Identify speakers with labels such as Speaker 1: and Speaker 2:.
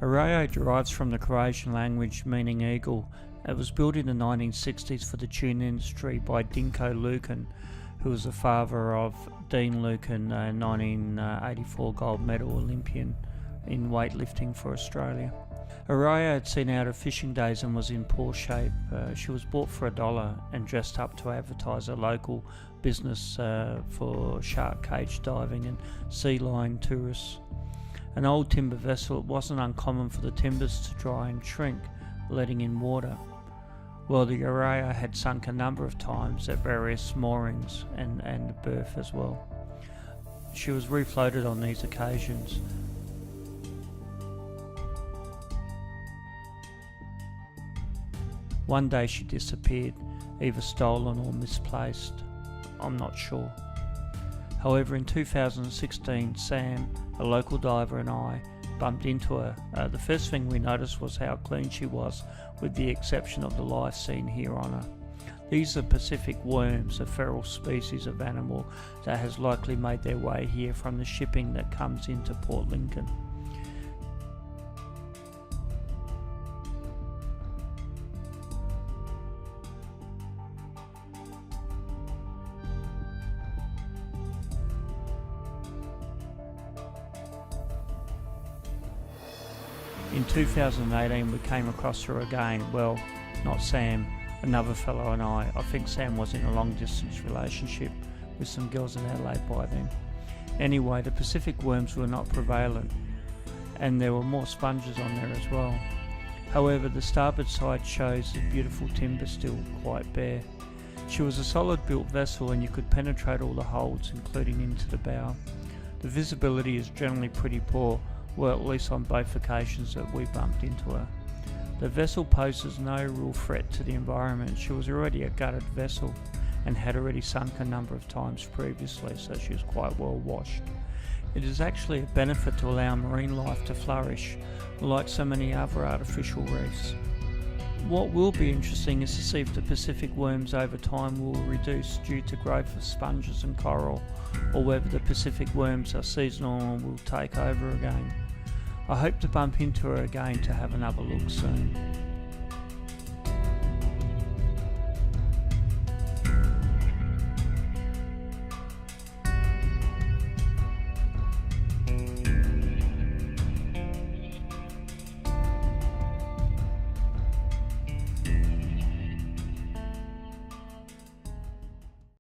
Speaker 1: Orao derives from the Croatian language meaning eagle. It was built in the 1960s for the tuna industry by Dinko Lukin, who was the father of Dean Lukin, a 1984 gold medal Olympian in weightlifting for Australia. Orao had seen out her fishing days and was in poor shape. She was bought for $1 and dressed up to advertise a local business for shark cage diving and sea lion tourists. An old timber vessel, it wasn't uncommon for the timbers to dry and shrink, letting in water. Well, the Orao had sunk a number of times at various moorings and the berth as well. She was refloated on these occasions. One day she disappeared, either stolen or misplaced. I'm not sure. However, in 2016, Sam, a local diver, and I bumped into her. The first thing we noticed was how clean she was, with the exception of the lice seen here on her. These are Pacific worms, a feral species of animal that has likely made their way here from the shipping that comes into Port Lincoln. In 2018 we came across her again. Well, not Sam, another fellow and I. I think Sam was in a long distance relationship with some girls in Adelaide by then. Anyway, the Pacific worms were not prevalent, and there were more sponges on there as well. However, the starboard side shows the beautiful timber still quite bare. She was a solid built vessel and you could penetrate all the holds, including into the bow. The visibility is generally pretty poor, well, at least on both occasions that we bumped into her. The vessel poses no real threat to the environment. She was already a gutted vessel and had already sunk a number of times previously, so she was quite well washed. It is actually a benefit to allow marine life to flourish, like so many other artificial reefs. What will be interesting is to see if the Pacific worms over time will reduce due to growth of sponges and coral, or whether the Pacific worms are seasonal and will take over again. I hope to bump into her again to have another look soon.